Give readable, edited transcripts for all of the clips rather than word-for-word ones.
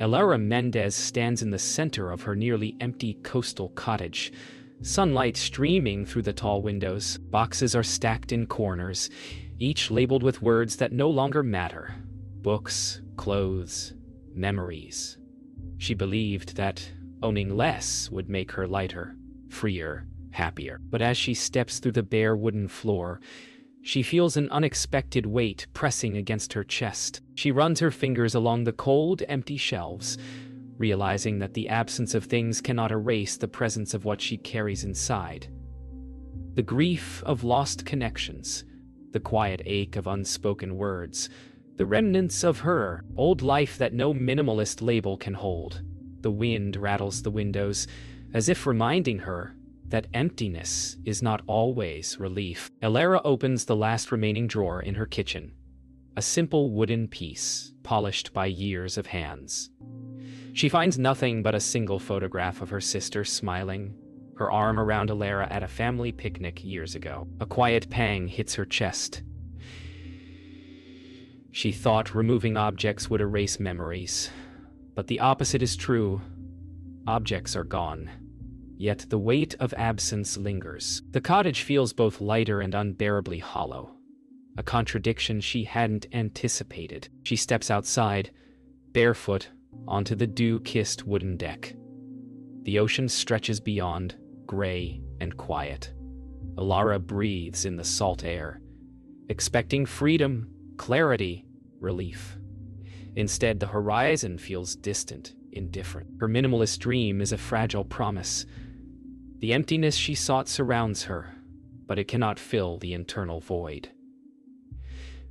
Elara Mendez stands in the center of her nearly empty coastal cottage, sunlight streaming through the tall windows. Boxes are stacked in corners, each labeled with words that no longer matter. Books, clothes, memories. She believed that owning less would make her lighter, freer, happier. But as she steps through the bare wooden floor, she feels an unexpected weight pressing against her chest. She runs her fingers along the cold, empty shelves, realizing that the absence of things cannot erase the presence of what she carries inside. The grief of lost connections, the quiet ache of unspoken words, the remnants of her old life that no minimalist label can hold. The wind rattles the windows, as if reminding her that emptiness is not always relief. Elara opens the last remaining drawer in her kitchen, a simple wooden piece polished by years of hands. She finds nothing but a single photograph of her sister smiling, her arm around Elara at a family picnic years ago. A quiet pang hits her chest. She thought removing objects would erase memories, but the opposite is true. Objects are gone. Yet the weight of absence lingers. The cottage feels both lighter and unbearably hollow, a contradiction she hadn't anticipated. She steps outside, barefoot, onto the dew-kissed wooden deck. The ocean stretches beyond, gray and quiet. Elara breathes in the salt air, expecting freedom, clarity, relief. Instead, the horizon feels distant, indifferent. Her minimalist dream is a fragile promise. The emptiness she sought surrounds her, but it cannot fill the internal void.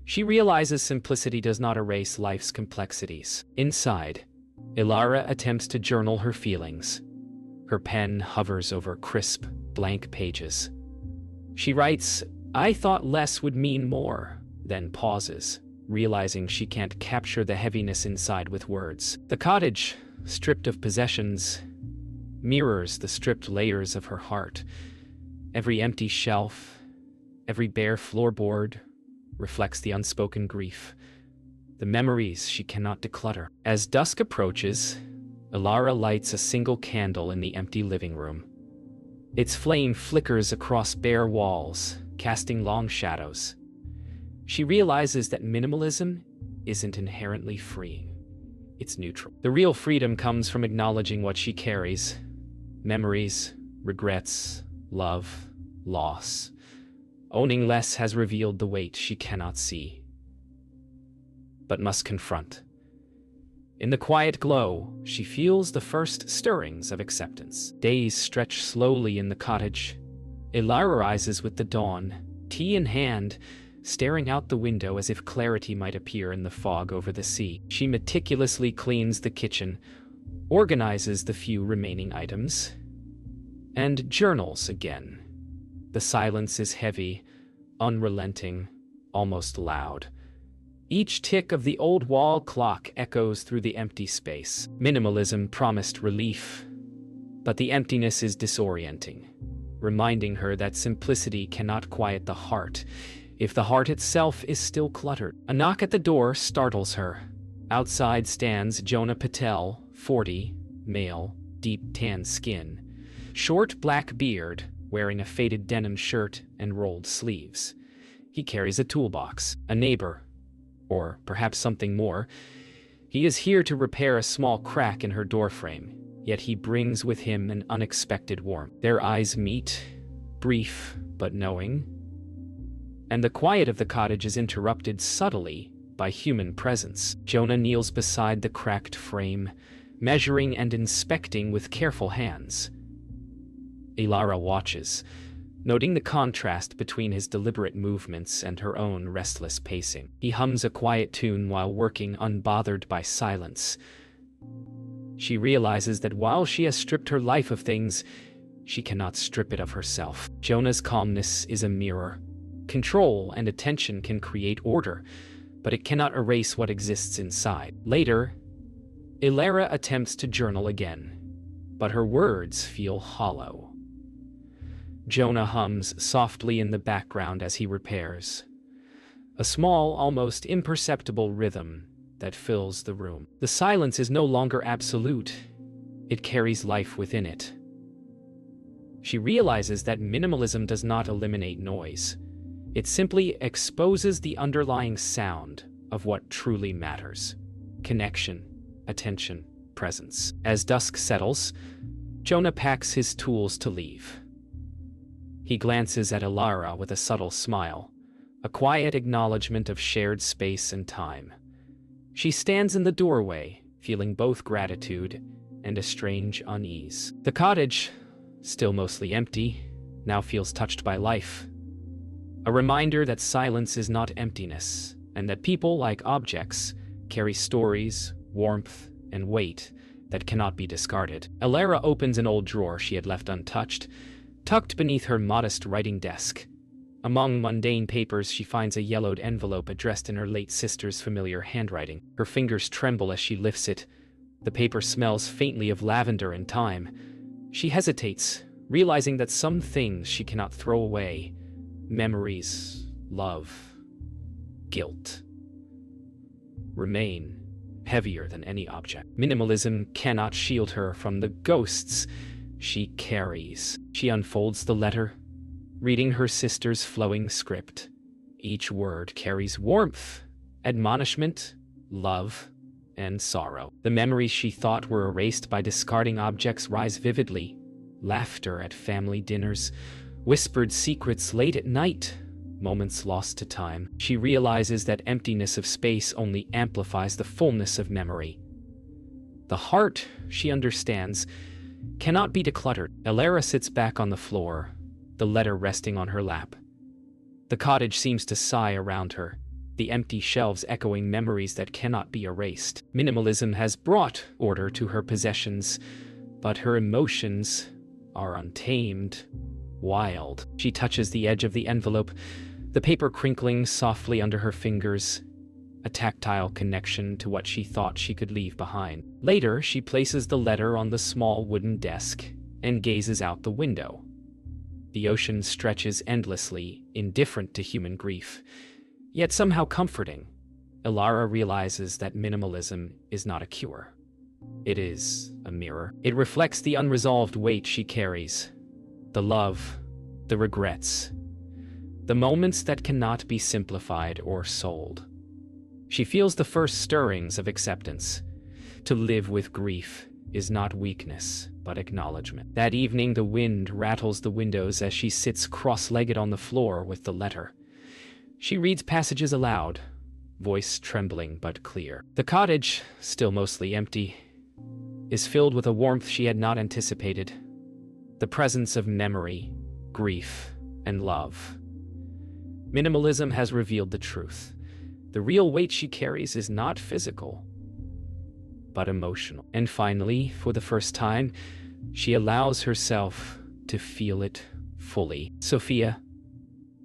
She realizes simplicity does not erase life's complexities. Inside, Elara attempts to journal her feelings. Her pen hovers over crisp, blank pages. She writes, "I thought less would mean more," then pauses, realizing she can't capture the heaviness inside with words. The cottage, stripped of possessions, mirrors the stripped layers of her heart. Every empty shelf, every bare floorboard reflects the unspoken grief, the memories she cannot declutter. As dusk approaches, Elara lights a single candle in the empty living room. Its flame flickers across bare walls, casting long shadows. She realizes that minimalism isn't inherently freeing. It's neutral. The real freedom comes from acknowledging what she carries: memories, regrets, love, loss. Owning less has revealed the weight she cannot see, but must confront. In the quiet glow, she feels the first stirrings of acceptance. Days stretch slowly in the cottage. Elara rises with the dawn, tea in hand, staring out the window as if clarity might appear in the fog over the sea. She meticulously cleans the kitchen, organizes the few remaining items, and journals again. The silence is heavy, unrelenting, almost loud. Each tick of the old wall clock echoes through the empty space. Minimalism promised relief, but the emptiness is disorienting, reminding her that simplicity cannot quiet the heart if the heart itself is still cluttered. A knock at the door startles her. Outside stands Jonah Patel, 40, male, deep tan skin, short black beard, wearing a faded denim shirt and rolled sleeves. He carries a toolbox. A neighbor, or perhaps something more. He is here to repair a small crack in her doorframe, yet he brings with him an unexpected warmth. Their eyes meet, brief but knowing, and the quiet of the cottage is interrupted subtly by human presence. Jonah kneels beside the cracked frame, measuring and inspecting with careful hands. Elara watches, noting the contrast between his deliberate movements and her own restless pacing. He hums a quiet tune while working, unbothered by silence. She realizes that while she has stripped her life of things, she cannot strip it of herself. Jonah's calmness is a mirror. Control and attention can create order, but it cannot erase what exists inside. Later, Elara attempts to journal again, but her words feel hollow. Jonah hums softly in the background as he repairs. A small, almost imperceptible rhythm, that fills the room. The silence is no longer absolute. It carries life within it. She realizes that minimalism does not eliminate noise. It simply exposes the underlying sound of what truly matters: connection, attention, presence. As dusk settles, Jonah packs his tools to leave. He glances at Ilara with a subtle smile, a quiet acknowledgement of shared space and time. She stands in the doorway, feeling both gratitude and a strange unease. The cottage, still mostly empty, now feels touched by life. A reminder that silence is not emptiness, and that people, like objects, carry stories, warmth, and weight that cannot be discarded. Ilara opens an old drawer she had left untouched, tucked beneath her modest writing desk. Among mundane papers, she finds a yellowed envelope addressed in her late sister's familiar handwriting. Her fingers tremble as she lifts it. The paper smells faintly of lavender and thyme. She hesitates, realizing that some things she cannot throw away: memories, love, guilt, remain heavier than any object. Minimalism cannot shield her from the ghosts she carries. She unfolds the letter, reading her sister's flowing script. Each word carries warmth, admonishment, love, and sorrow. The memories she thought were erased by discarding objects rise vividly: laughter at family dinners, whispered secrets late at night, moments lost to time. She realizes that emptiness of space only amplifies the fullness of memory. The heart, she understands, cannot be decluttered. Ilara sits back on the floor, the letter resting on her lap. The cottage seems to sigh around her, the empty shelves echoing memories that cannot be erased. Minimalism has brought order to her possessions, but her emotions are untamed, wild. She touches the edge of the envelope, the paper crinkling softly under her fingers, a tactile connection to what she thought she could leave behind. Later, she places the letter on the small wooden desk and gazes out the window. The ocean stretches endlessly, indifferent to human grief, yet somehow comforting. Ilara realizes that minimalism is not a cure. It is a mirror. It reflects the unresolved weight she carries: the love, the regrets, the moments that cannot be simplified or sold. She feels the first stirrings of acceptance. To live with grief is not weakness, but acknowledgement. That evening, the wind rattles the windows as she sits cross-legged on the floor with the letter. She reads passages aloud, voice trembling but clear. The cottage, still mostly empty, is filled with a warmth she had not anticipated: the presence of memory, grief, and love. Minimalism has revealed the truth. The real weight she carries is not physical, but emotional. And finally, for the first time, she allows herself to feel it fully. Sophia,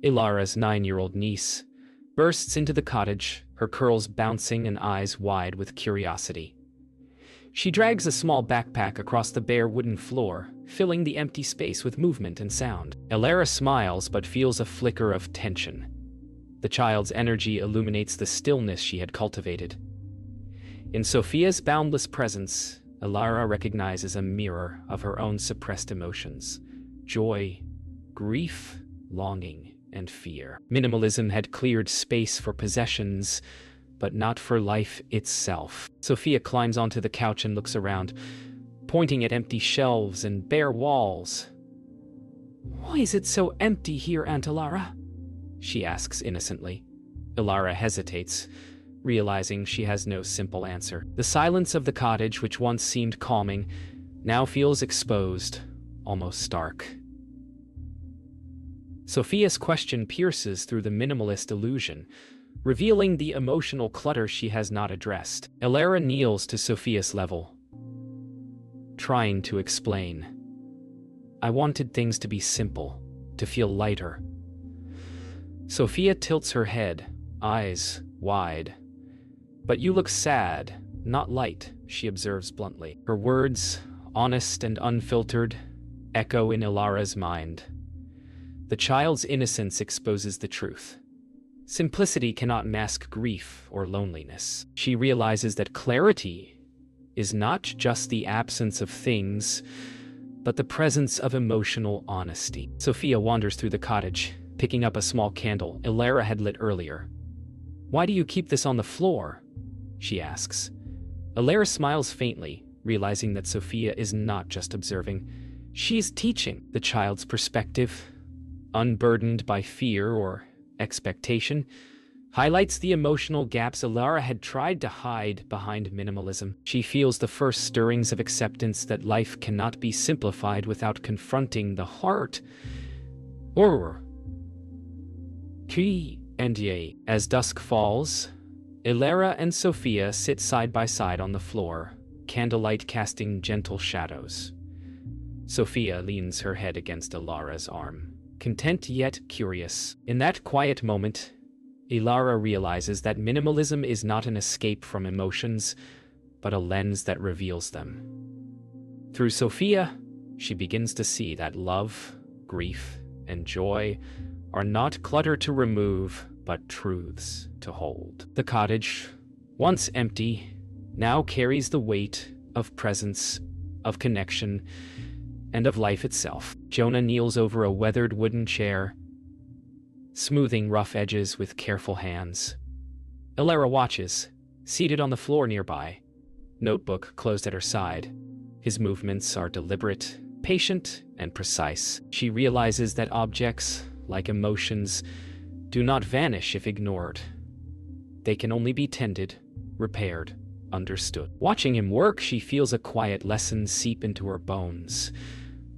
Ilara's 9-year-old niece, bursts into the cottage, her curls bouncing and eyes wide with curiosity. She drags a small backpack across the bare wooden floor, filling the empty space with movement and sound. Ilara smiles but feels a flicker of tension. The child's energy illuminates the stillness she had cultivated. In Sophia's boundless presence, Ilara recognizes a mirror of her own suppressed emotions: joy, grief, longing, and fear. Minimalism had cleared space for possessions, but not for life itself. Sophia climbs onto the couch and looks around, pointing at empty shelves and bare walls. "Why is it so empty here, Aunt Ilara?" she asks innocently. Ilara hesitates, realizing she has no simple answer. The silence of the cottage, which once seemed calming, now feels exposed, almost stark. Sophia's question pierces through the minimalist illusion, revealing the emotional clutter she has not addressed. Ilara kneels to Sophia's level, trying to explain. "I wanted things to be simple, to feel lighter." Sophia tilts her head, eyes wide. "But you look sad, not light," she observes bluntly. Her words, honest and unfiltered, echo in Ilara's mind. The child's innocence exposes the truth. simplicity cannot mask grief or loneliness. She realizes that clarity is not just the absence of things, but the presence of emotional honesty. Sophia wanders through the cottage, picking up a small candle Ilara had lit earlier. "Why do you keep this on the floor?" she asks. Ilara smiles faintly, realizing that Sophia is not just observing. She's teaching. The child's perspective, unburdened by fear or expectation, highlights the emotional gaps Ilara had tried to hide behind minimalism. She feels the first stirrings of acceptance that life cannot be simplified without confronting the heart. Or as dusk falls, Ilara and Sophia sit side by side on the floor, candlelight casting gentle shadows. Sophia leans her head against Ilara's arm, content yet curious. In that quiet moment, Ilara realizes that minimalism is not an escape from emotions, but a lens that reveals them. Through Sophia, she begins to see that love, grief, and joy are not clutter to remove, but truths to hold. The cottage, once empty, now carries the weight of presence, of connection, and of life itself. Jonah kneels over a weathered wooden chair, smoothing rough edges with careful hands. Ilara watches, seated on the floor nearby, notebook closed at her side. His movements are deliberate, patient, and precise. She realizes that objects, like emotions, do not vanish if ignored. They can only be tended, repaired, understood. Watching him work, she feels a quiet lesson seep into her bones.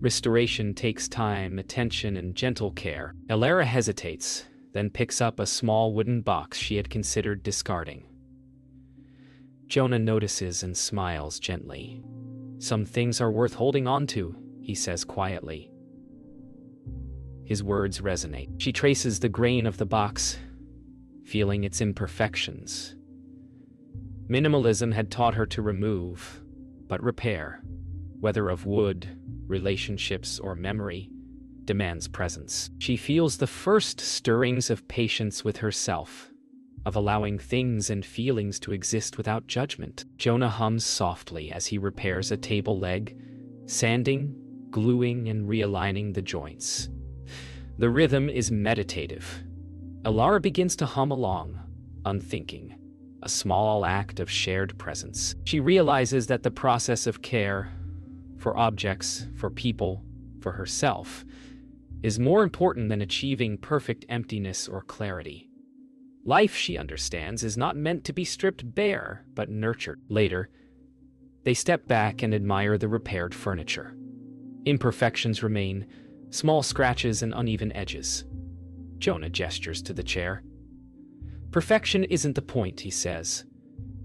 Restoration takes time, attention, and gentle care. Ilara hesitates, then picks up a small wooden box she had considered discarding. Jonah notices and smiles gently. "Some things are worth holding on to," he says quietly. His words resonate. She traces the grain of the box, feeling its imperfections. Minimalism had taught her to remove, but repair, whether of wood, relationships, or memory, demands presence. She feels the first stirrings of patience with herself, of allowing things and feelings to exist without judgment. Jonah hums softly as he repairs a table leg, sanding, gluing, and realigning the joints. The rhythm is meditative. Ilara begins to hum along, unthinking, a small act of shared presence. She realizes that the process of care, for objects, for people, for herself, is more important than achieving perfect emptiness or clarity. Life, she understands, is not meant to be stripped bare, but nurtured. Later, they step back and admire the repaired furniture. Imperfections remain, small scratches and uneven edges. Jonah gestures to the chair. "Perfection isn't the point," he says.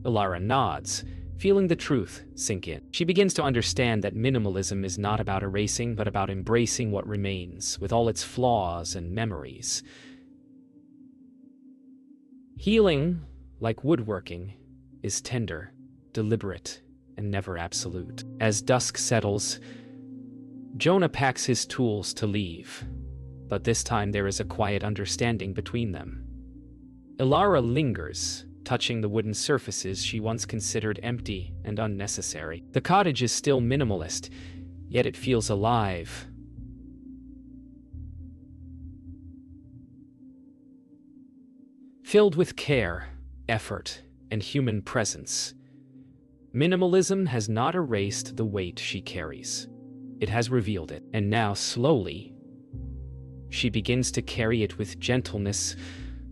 Ilara nods, feeling the truth sink in. She begins to understand that minimalism is not about erasing, but about embracing what remains, with all its flaws and memories. Healing, like woodworking, is tender, deliberate, and never absolute. As dusk settles, Jonah packs his tools to leave, but this time there is a quiet understanding between them. Ilara lingers, touching the wooden surfaces she once considered empty and unnecessary. The cottage is still minimalist, yet it feels alive. Filled with care, effort, and human presence. Minimalism has not erased the weight she carries. It has revealed it, and now, slowly, she begins to carry it with gentleness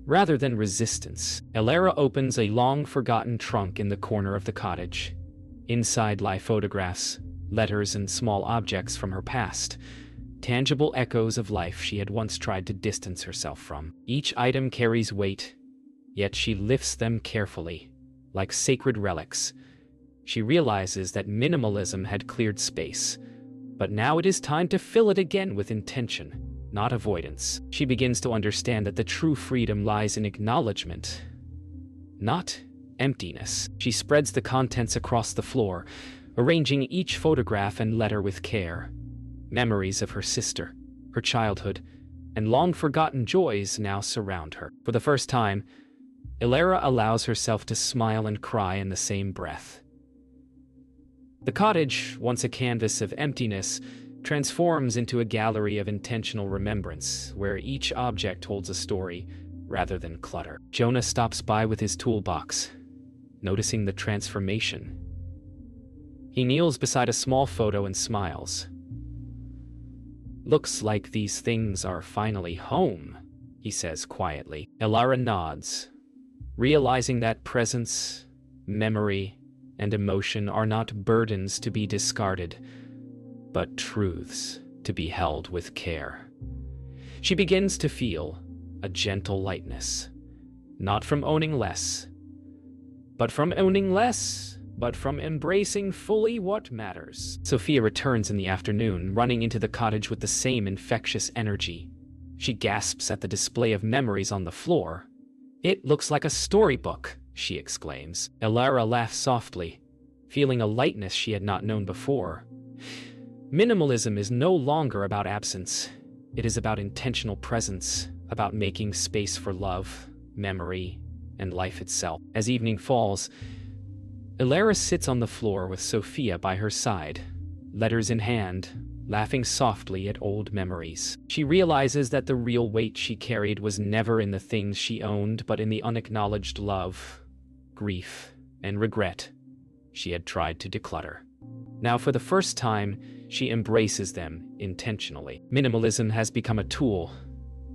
rather than resistance. Ilara opens a long-forgotten trunk in the corner of the cottage. Inside lie photographs, letters, and small objects from her past, tangible echoes of life she had once tried to distance herself from. Each item carries weight, yet she lifts them carefully, like sacred relics. She realizes that minimalism had cleared space, but now it is time to fill it again with intention, not avoidance. She begins to understand that the true freedom lies in acknowledgement, not emptiness. She spreads the contents across the floor, arranging each photograph and letter with care. Memories of her sister, her childhood, and long-forgotten joys now surround her. For the first time, Ilara allows herself to smile and cry in the same breath. The cottage, once a canvas of emptiness, transforms into a gallery of intentional remembrance, where each object holds a story rather than clutter. Jonah stops by with his toolbox, noticing the transformation. He kneels beside a small photo and smiles. "Looks like these things are finally home," he says quietly. Ilara nods, realizing that presence, memory, and emotion are not burdens to be discarded, but truths to be held with care. She begins to feel a gentle lightness, not from owning less, but from embracing fully what matters. Sophia returns in the afternoon, running into the cottage with the same infectious energy. She gasps at the display of memories on the floor. "It looks like a storybook," she exclaims. Ilara laughs softly, feeling a lightness she had not known before. Minimalism is no longer about absence. It is about intentional presence, about making space for love, memory, and life itself. As evening falls, Ilara sits on the floor with Sophia by her side, letters in hand, laughing softly at old memories. She realizes that the real weight she carried was never in the things she owned, but in the unacknowledged love, grief, and regret she had tried to declutter. Now, for the first time, she embraces them intentionally. Minimalism has become a tool,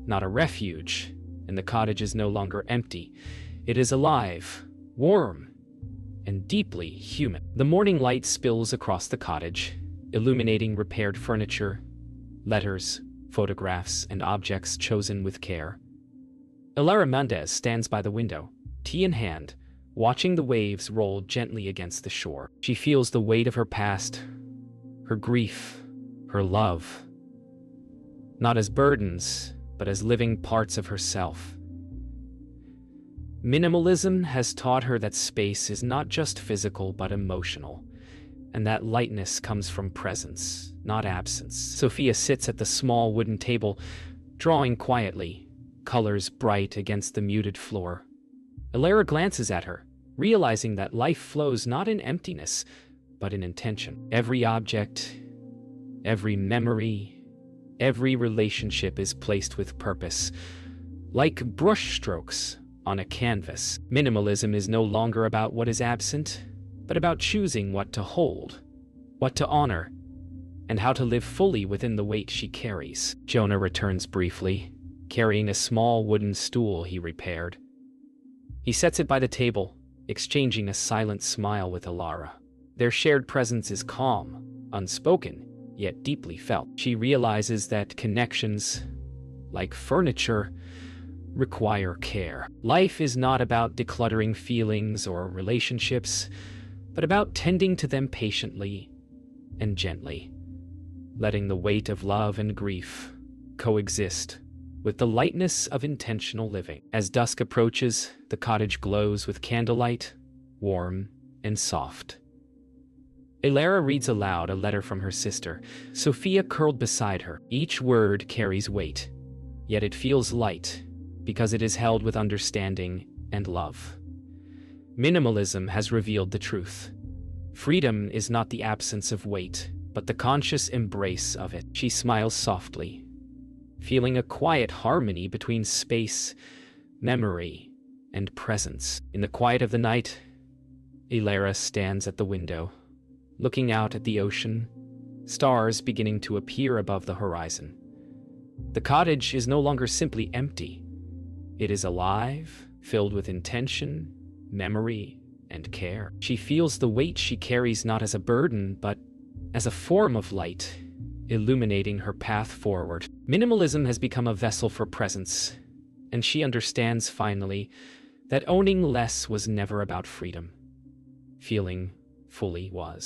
not a refuge, and the cottage is no longer empty. It is alive, warm, and deeply human. The morning light spills across the cottage, illuminating repaired furniture, letters, photographs, and objects chosen with care. Ilara Mendez stands by the window, tea in hand, watching the waves roll gently against the shore. She feels the weight of her past, her grief, her love, not as burdens, but as living parts of herself. Minimalism has taught her that space is not just physical but emotional, and that lightness comes from presence, not absence. Sophia sits at the small wooden table, drawing quietly, colors bright against the muted floor. Ilara glances at her, realizing that life flows not in emptiness, but in intention. Every object, every memory, every relationship is placed with purpose, like brushstrokes on a canvas. Minimalism is no longer about what is absent, but about choosing what to hold, what to honor, and how to live fully within the weight she carries. Jonah returns briefly, carrying a small wooden stool he repaired. He sets it by the table, exchanging a silent smile with Ilara. Their shared presence is calm, unspoken, yet deeply felt. She realizes that connections, like furniture, require care. Life is not about decluttering feelings or relationships, but about tending to them patiently and gently, letting the weight of love and grief coexist with the lightness of intentional living. As dusk approaches, the cottage glows with candlelight, warm and soft. Ilara reads aloud a letter from her sister, Sophia curled beside her. Each word carries weight, yet it feels light because it is held with understanding and love. Minimalism has revealed the truth. Freedom is not the absence of weight, but the conscious embrace of it. She smiles softly, feeling a quiet harmony between space, memory, and presence. In the quiet of the night, Ilara stands at the window, looking out at the ocean, stars beginning to appear above the horizon. The cottage is no longer simply empty. It is alive, filled with intention, memory, and care. She feels the weight she carries not as a burden, but as a form of light, illuminating her path forward. Minimalism has become a vessel for presence, and she understands finally that owning less was never about freedom. Feeling fully was.